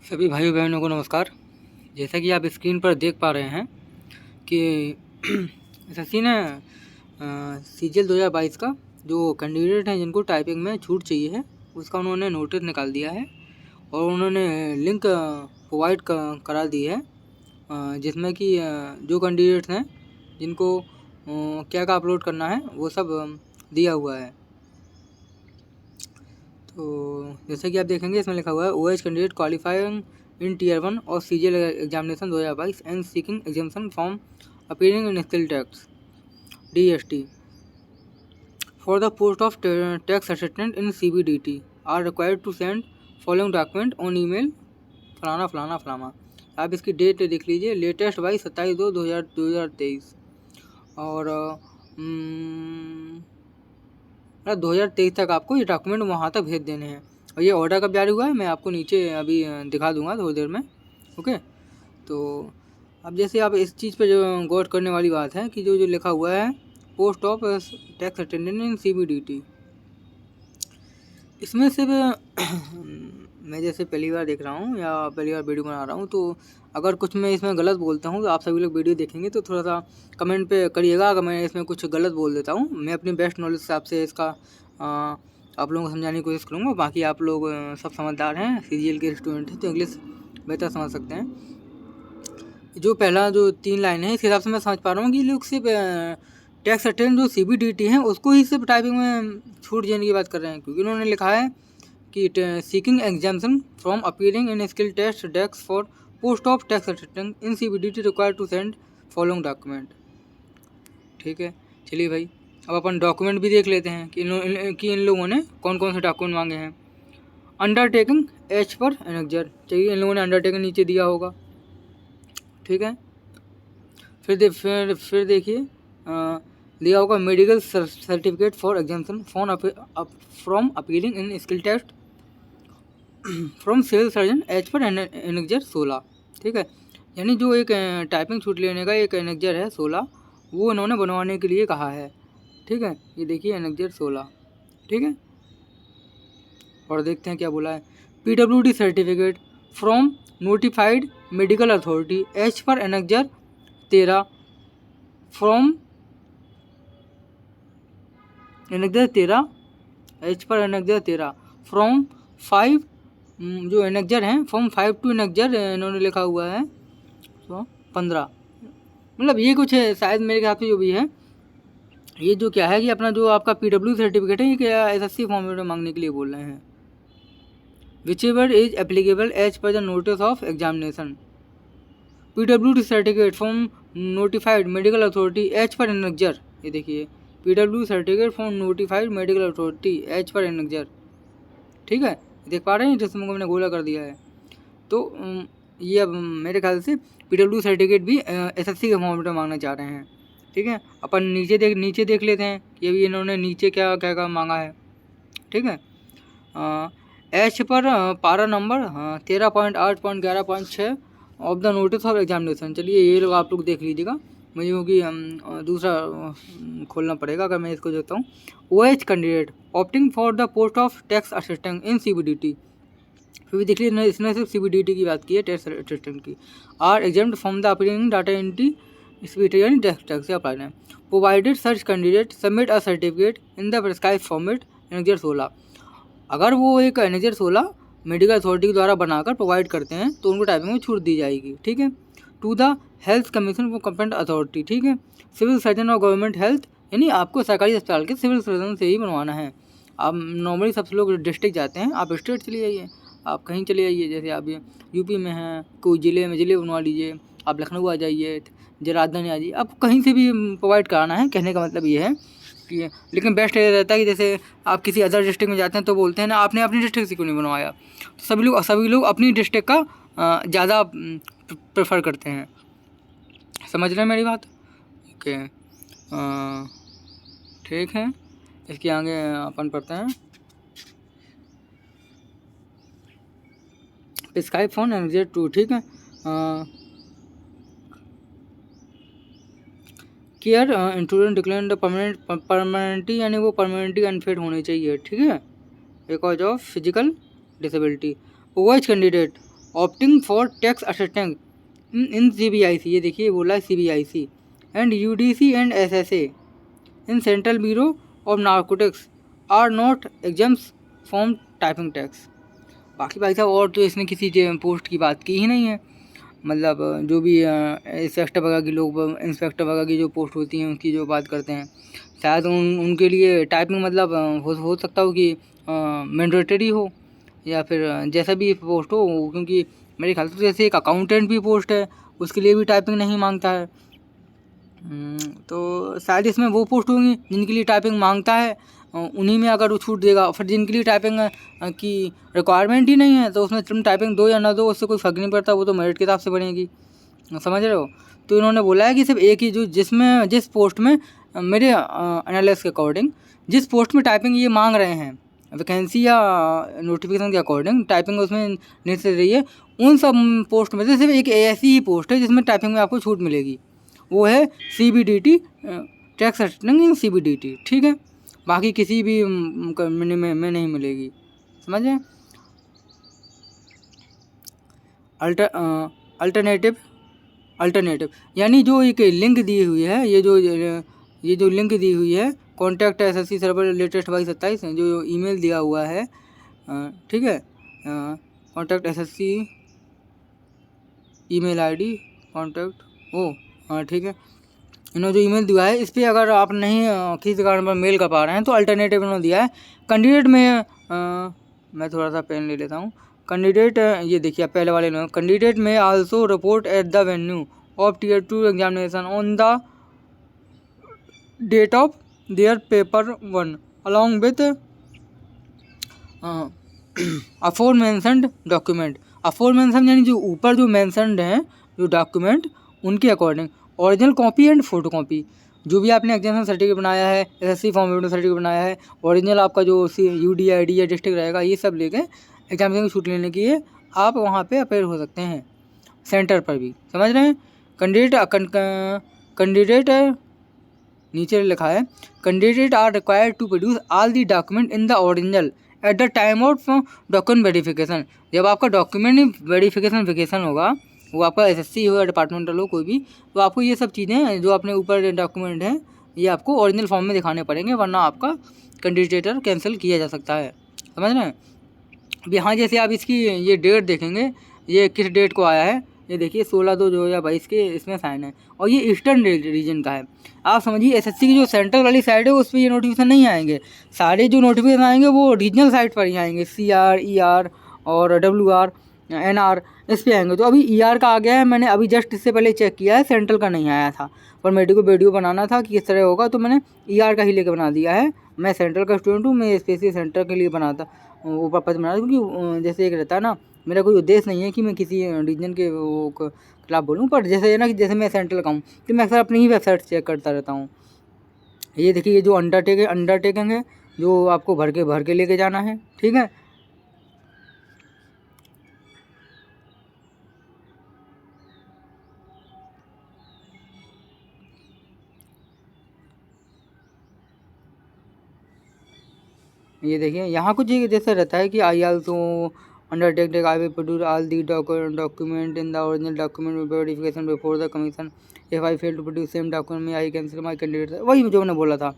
सभी भाइयों बहनों को नमस्कार। जैसा कि आप स्क्रीन पर देख पा रहे हैं कि एसएससी ने सीजीएल 2022 का जो कैंडिडेट हैं जिनको टाइपिंग में छूट चाहिए है उसका उन्होंने नोटिस निकाल दिया है और उन्होंने लिंक प्रोवाइड करा दी है, जिसमें कि जो कैंडिडेट्स हैं जिनको क्या क्या अपलोड करना है वो सब दिया हुआ है। तो जैसे कि आप देखेंगे इसमें लिखा हुआ है OH candidate qualifying in tier 1 और CGL examination 2022 and seeking examination from appearing in skill tax DST for the post of tax assistant in CBDT are required to send following document on email फलाना फलाना फलाना। आप इसकी date देख लीजिए, latest by 27/2/2023 और 2023 तक आपको ये डॉक्यूमेंट वहाँ तक भेज देने हैं। और ये ऑर्डर कब जारी हुआ है मैं आपको नीचे अभी दिखा दूंगा थोड़ी देर में। ओके, तो अब जैसे आप इस चीज़ पे जो गौर करने वाली बात है कि जो जो लिखा हुआ है post of tax attendant in CBDT, इसमें सिर्फ मैं जैसे पहली बार देख रहा हूँ या पहली बार वीडियो बना रहा हूँ, तो अगर कुछ मैं इसमें गलत बोलता हूँ तो आप सभी लोग वीडियो देखेंगे तो थोड़ा सा कमेंट पे करिएगा अगर मैं इसमें कुछ गलत बोल देता हूँ। मैं अपनी बेस्ट नॉलेज से आपसे इसका आप लोगों को समझाने की कोशिश करूँगा। बाकी आप लोग सब समझदार हैं, CGL के स्टूडेंट हैं तो इंग्लिश बेहतर समझ सकते हैं। जो पहला जो 3 लाइन है इस हिसाब से मैं समझ पा रहा हूँ कि लोग सिर्फ टैक्स अटेंड जो CBDT है उसको ही सिर्फ टाइपिंग में छूट देने की बात कर रहे हैं, क्योंकि उन्होंने लिखा है कि seeking exemption from appearing in skill test desk for post of tax assistant in CBDT required to send following document. ठीक है, चलिए भाई अब अपन डॉक्यूमेंट भी देख लेते हैं कि इन लोगों ने कौन कौन से डॉक्यूमेंट मांगे हैं। अंडरटेकिंग एच पर एनेक्जर चाहिए, इन लोगों ने अंडरटेकिंग नीचे दिया होगा। ठीक है, फिर देखिए दिया होगा medical certificate for exemption from appealing in skill test from civil surgeon as per annexure 16। ठीक है, यानी जो एक टाइपिंग छूट लेने का एक एनेक्जर है 16 वो इन्होंने बनवाने के लिए कहा है। ठीक है, ये देखिए एनेक्जर 16। ठीक है, और देखते हैं क्या बोला है। PWD certificate from notified medical authority as per annexure 13 from annexure 13 H per annexure 13 from 5 जो एनेक्जर हैं फ्रॉम 5 टू एनेक्जर इन्होंने लिखा हुआ है तो 15। मतलब ये कुछ है शायद मेरे ख्याल से जो भी है ये जो क्या है कि अपना जो आपका PW सर्टिफिकेट है ये क्या SSC फॉर्मेट में मांगने के लिए बोल रहे हैं। Whichever is applicable as per the notice of examination PWD certificate from notified medical authority as per annexure, ये देखिए PW certificate from notified medical authority as per annexure. ठीक है, देख पा रहे हैं जिसमें मैंने गोला कर दिया है। तो ये अब मेरे ख्याल से PW सर्टिफिकेट भी SSC के फॉर्मेट में मांगना चाह रहे हैं। ठीक है, अपन नीचे देख लेते हैं कि अभी इन्होंने नीचे क्या क्या क्या मांगा है। ठीक है, एच पर पारा number 13.8.11.6 of the notice of examination. चलिए ये लोग आप लोग देख लीजिएगा, मुझे क्योंकि दूसरा खोलना पड़ेगा अगर मैं इसको देखता हूँ। OH candidate opting for the post of tax assistant in CBDT, फिर भी देख लीजिए इसने सिर्फ CBDT की बात की है, टैक्स असिस्टेंट की। Are exempted from the appearing data entry speed यानी टैक्स से अप्लाई है। प्रोवाइडेड सर्च candidate submit a certificate in the prescribe format annexure 16। अगर वो एक एनेक्जर 16 मेडिकल अथॉरिटी के द्वारा बनाकर प्रोवाइड करते हैं तो उनको टाइपिंग में छूट दी जाएगी। ठीक है, to the health commission for competent authority. ठीक है, सिविल सर्जन और गवर्नमेंट हेल्थ यानी आपको सरकारी अस्पताल के सिविल सर्जन से ही बनवाना है। आप नॉर्मली सब लोग डिस्ट्रिक्ट जाते हैं, आप स्टेट चले जाइए, आप कहीं चले जाइए, जैसे आप यूपी में हैं कोई ज़िले बनवा लीजिए, आप लखनऊ आ जाइए, राजधानी आ जाइए, आपको कहीं से भी प्रोवाइड कराना है। कहने का मतलब ये है कि लेकिन बेस्ट ये रहता है कि जैसे आप किसी अदर डिस्ट्रिक्ट में जाते हैं तो बोलते हैं ना आपने अपनी डिस्ट्रिक्ट से क्यों नहीं बनवाया, तो सभी लोग अपनी डिस्ट्रिक्ट का ज़्यादा प्रेफर करते हैं। समझ रहे हैं मेरी बात? ओके, ठीक है, इसके आगे अपन पढ़ते हैं। Prescribe for annexure 2। ठीक है, केयर इंश्योरेंस डिक्लेयर परमानेंटली यानी वो परमानेंटली अनफिट होनी चाहिए। ठीक है, because of physical disability. OH candidate opting for tax assistant in CBIC, ये देखिए बोला है CBIC and UDC and SSA in central bureau of narcotics are not exams from typing tax. बाकी भाई साहब और तो इसने किसी पोस्ट की बात की ही नहीं है, मतलब जो भी इंस्पेक्टर वगैरह की लोग इंस्पेक्टर वगैरह की जो पोस्ट होती हैं उनकी जो बात करते हैं, शायद उनके लिए टाइपिंग मतलब हो सकता हो कि मैंडेटरी हो या फिर जैसा भी पोस्ट हो, क्योंकि मेरे ख्याल से जैसे एक अकाउंटेंट भी पोस्ट है उसके लिए भी टाइपिंग नहीं मांगता है। तो शायद इसमें वो पोस्ट होंगी जिनके लिए टाइपिंग मांगता है, उन्हीं में अगर वो छूट देगा। फिर जिनके लिए टाइपिंग की रिक्वायरमेंट ही नहीं है तो उसमें तुम टाइपिंग दो या ना दो उससे कोई फ़र्क नहीं पड़ता, वो तो मेरिट के हिसाब से बनेगी, समझ रहे हो। तो इन्होंने बोला है कि सिर्फ एक ही जो जिस पोस्ट में मेरे एनालिसिस के अकॉर्डिंग जिस पोस्ट में टाइपिंग ये मांग रहे हैं वैकेंसी या नोटिफिकेशन के अकॉर्डिंग टाइपिंग उसमें नेसेसरी रही है, उन सब पोस्ट में से सिर्फ एक ऐसी ही पोस्ट है जिसमें टाइपिंग में आपको छूट मिलेगी, वो है CBDT टैक्स असिस्टेंट CBDT, ठीक है। बाकी किसी भी कंपनी में नहीं मिलेगी, समझे। अल्टरनेटिव यानी जो एक लिंक दी हुई है, ये जो लिंक दी हुई है कॉन्टैक्ट SSC सर्वर लेटेस्ट 22/27 जो ईमेल दिया हुआ है, ठीक है, contact SSC email ID contact ठीक है, इन्होंने जो ईमेल दिया है इस पर अगर आप नहीं किसी कारण पर मेल कर पा रहे हैं तो अल्टरनेटिव इन्होंने दिया है कैंडिडेट में मैं थोड़ा सा पेन ले लेता हूँ। कैंडिडेट ये देखिए पहले वाले में कैंडिडेट में also report at the venue of Tier 2 examination on the date of their paper 1 along with aforementioned document. Afore mention यानी जो ऊपर जो मेंशनड हैं जो डॉक्यूमेंट उनके according original copy and photocopy, जो भी आपने एग्जामिनेशन सर्टिफिकेट बनाया है, SSC फॉर्म सर्टिफिकेट बनाया है, ओरिजिनल आपका जो UD ID या डिस्ट्रिक्ट रहेगा, ये सब लेके एग्जामिनेशन की छूट लेने के लिए आप वहाँ पे अपेयर हो सकते हैं सेंटर पर भी, समझ रहे हैं। कैंडिडेट नीचे लिखा है candidate are required to produce all the document in the original at the time of document verification. जब आपका डॉक्यूमेंट वेरिफिकेशन होगा, वो आपका SSC हो या डिपार्टमेंटल हो कोई भी, तो आपको ये सब चीज़ें जो अपने ऊपर डॉक्यूमेंट हैं ये आपको ओरिजिनल फॉर्म में दिखाने पड़ेंगे, वरना आपका कैंडिडेटर कैंसिल किया जा सकता है, समझ रहे हैं। अब यहाँ जैसे आप इसकी ये डेट देखेंगे, ये किस डेट को आया है, ये देखिए 16/2/2022 के इसमें साइन है और ये ईस्टर्न रीजन का है। आप समझिए SSC की जो सेंट्रल वाली साइड है उस पर ये नोटिफिकेशन नहीं आएंगे, सारे जो नोटिफिकेशन आएंगे वो रीजनल साइड पर ही आएंगे, CR ER और WR NR इस पे आएंगे। तो अभी ER का आ गया है, मैंने अभी जस्ट इससे पहले चेक किया है, सेंट्रल का नहीं आया था, पर मेरे को वीडियो बनाना था कि किस तरह होगा तो मैंने ER का ही लेकर बना दिया है। मैं सेंट्रल का स्टूडेंट हूँ, मैं स्पेशली सेंट्रल के लिए बनाता वो पर्पज़ बना, क्योंकि जैसे एक रहता है ना, मेरा कोई उद्देश्य नहीं है कि मैं किसी रीजन के वो खिलाफ बोलूँ, पर जैसे है ना कि जैसे मैं सेंट्रल का हूँ तो मैं अक्सर अपनी ही वेबसाइट चेक करता रहता हूँ। ये देखिए ये जो अंडरटेकिंग है जो आपको भर के लेके जाना है, ठीक है। ये देखिए यहाँ कुछ जैसा रहता है कि I also undertake I will produce all the document in the original document verification before the commission. If I fail to produce same document may I cancel my candidate। वही जो मैंने बोला था,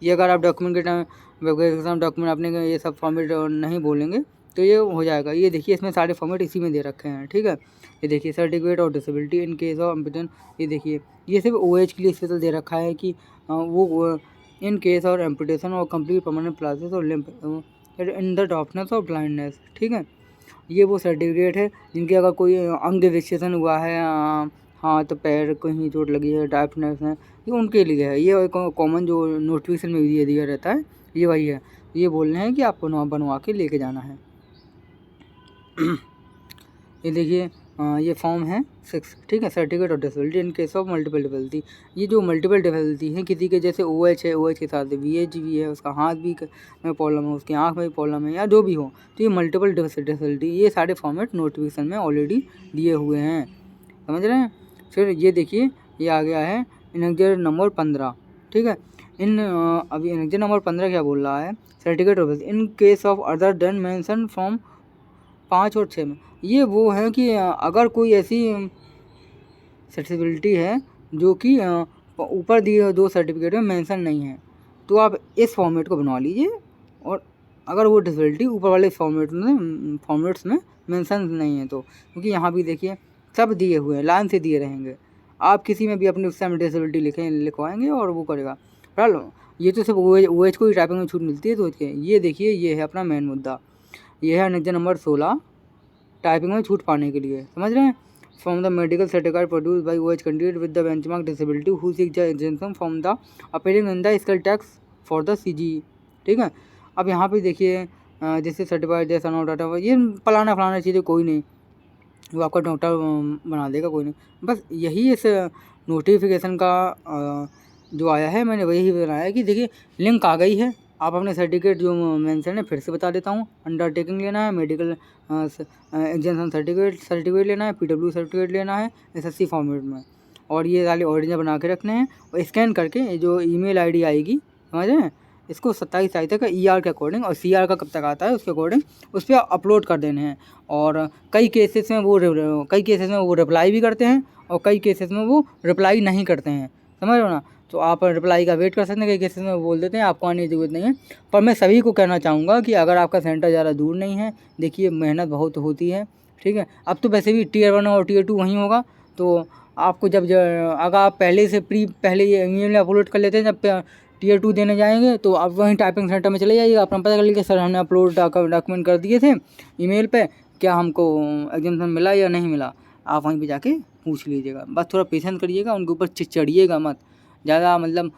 ये अगर आप डॉक्यूमेंट के टाइम वेरिफिकेशन डॉक्यूमेंट अपने ये सब फॉर्मेट नहीं बोलेंगे तो ये हो जाएगा। ये देखिए इसमें सारे फॉर्मेट इसी में दे रखे हैं, ठीक है। ये देखिए certificate of disability in case of impotent, ये देखिए ये सिर्फ OH के लिए स्पेशल दे रखा है कि वो इन केस और एम्पुटेशन और कंप्लीट परमानेंट प्लासिस और लिम्फ इन द डॉफनेस और ब्लाइंडनेस, ठीक है। ये वो सर्टिफिकेट है जिनके अगर कोई अंग विक्षेपण हुआ है, हाथ पैर कहीं चोट लगी है, डायफनेस है, ये उनके लिए है। ये कॉमन जो नोटिफिकेशन में भी दिया रहता है ये वही है। ये बोल रहे हैं कि आपको बनवा के लेके जाना है। ये देखिए ये फॉर्म है 6, ठीक है, certificate of disability in case of multiple disability. ये जो मल्टीपल डिसेबिलिटी है, किसी के जैसे OH है, OH के साथ VH भी है, उसका हाथ भी में प्रॉब्लम है, उसकी आँख में भी प्रॉब्लम है या जो भी हो, तो ये मल्टीपल डिसेबिलिटी ये सारे फॉर्मेट नोटिफिकेशन में ऑलरेडी दिए हुए हैं, समझ रहे हैं। फिर ये देखिए ये आ गया है एनेक्जर नंबर 15, ठीक है। अभी एनेक्जर नंबर 15 क्या बोल रहा है, certificate of in case of other than mention 5 और 6 में ये वो है कि अगर कोई ऐसी सर्टिफिकेबिलिटी है जो कि ऊपर दिए 2 सर्टिफिकेट में मेंशन नहीं है, तो आप इस फॉर्मेट को बनवा लीजिए। और अगर वो डिसेबिलिटी ऊपर वाले फॉर्मेट्स में मेंशन नहीं है तो, क्योंकि यहाँ भी देखिए सब दिए हुए हैं, लाइन से दिए रहेंगे। आप किसी में भी अपने उस टाइम डिसेबिलिटी लिखवाएंगे और वो करेगा। फिलहाल ये तो सिर्फ ओ एच को ही टाइपिंग में छूट मिलती है। तो ये देखिए, ये है अपना मेन मुद्दा, ये है अनुच्छेद नंबर 16 टाइपिंग में छूट पाने के लिए, समझ रहे हैं। From the medical certificate produce by OH candidate with the benchmark disability who seek the exemption from the appearing in the skill tax for the CGE। ठीक है, अब यहाँ पे देखिए जैसे सर्टिफाइड जैसा नो डाटा, ये फलाना चीज़ें कोई नहीं, वो आपका डॉक्टर बना देगा, कोई नहीं। बस यही इस नोटिफिकेशन का जो आया है, मैंने वही बनाया कि देखिए लिंक आ गई है। आप अपने सर्टिफिकेट जो मेंशन है फिर से बता देता हूँ। अंडरटेकिंग लेना है, मेडिकल एग्जामिनेशन सर्टिफिकेट लेना है, PW सर्टिफिकेट लेना है SSC फॉर्मेट में, और ये वाले ओरिजिनल बना के रखने हैं और स्कैन करके जो email ID आएगी, समझ रहे हैं, इसको 27 तारीख तक ER के अकॉर्डिंग, और CR का कब तक आता है उसके अकॉर्डिंग उस पर अपलोड कर देने हैं। और कई केसेस में वो रिप्लाई भी करते हैं और कई केसेस में वो रिप्लाई नहीं करते हैं, समझ रहे हो ना। तो आप रिप्लाई का वेट कर सकते हैं, कई केसेस में बोल देते हैं आपको आने की ज़रूरत नहीं है। पर मैं सभी को कहना चाहूँगा कि अगर आपका सेंटर ज़्यादा दूर नहीं है, देखिए मेहनत बहुत होती है, ठीक है। अब तो वैसे भी Tier 1 और Tier 2 वहीं होगा, तो आपको अगर आप पहले ये email अपलोड कर लेते हैं, जब Tier 2 देने जाएंगे तो आप वहीं टाइपिंग सेंटर में चले जाइएगा, अपना पता कर लीजिए सर हमने अपलोड डॉक्यूमेंट कर दिए थे ईमेल पे, क्या हमको एग्जामिनेशन मिला या नहीं मिला, आप वहीं पे जाके पूछ लीजिएगा। बस थोड़ा पेशेंस करिएगा, उनके ऊपर चढ़िएगा मत, ज़्यादा मतलब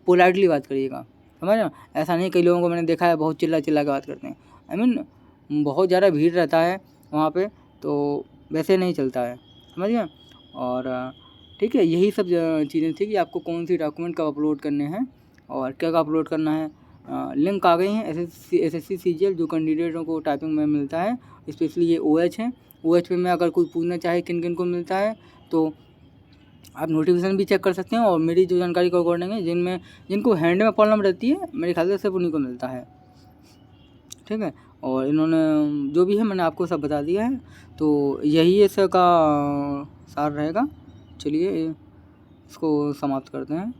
पोलाइटली बात करिएगा, समझ रहे हो। ऐसा नहीं, कई लोगों को मैंने देखा है बहुत चिल्ला के बात करते हैं, आई मीन बहुत ज़्यादा भीड़ रहता है वहाँ पे, तो वैसे नहीं चलता है, समझिए। और ठीक है, यही सब चीज़ें थी कि आपको कौन सी डॉक्यूमेंट कब अपलोड करने हैं और क्या अपलोड करना है। लिंक आ गई हैं SSC CGL जो कैंडिडेटों को टाइपिंग में मिलता है, स्पेशली ये OH है। OH में अगर कोई पूछना चाहे किन किन को मिलता है तो आप नोटिफिकेशन भी चेक कर सकते हैं। और मेरी जो जानकारी को अकॉर्डिंग है, जिनको हैंड में प्रॉब्लम रहती है मेरे ख्याल से सिर्फ उन्हीं को मिलता है, ठीक है। और इन्होंने जो भी है मैंने आपको सब बता दिया है, तो यही इसका सार रहेगा। चलिए इसको समाप्त करते हैं।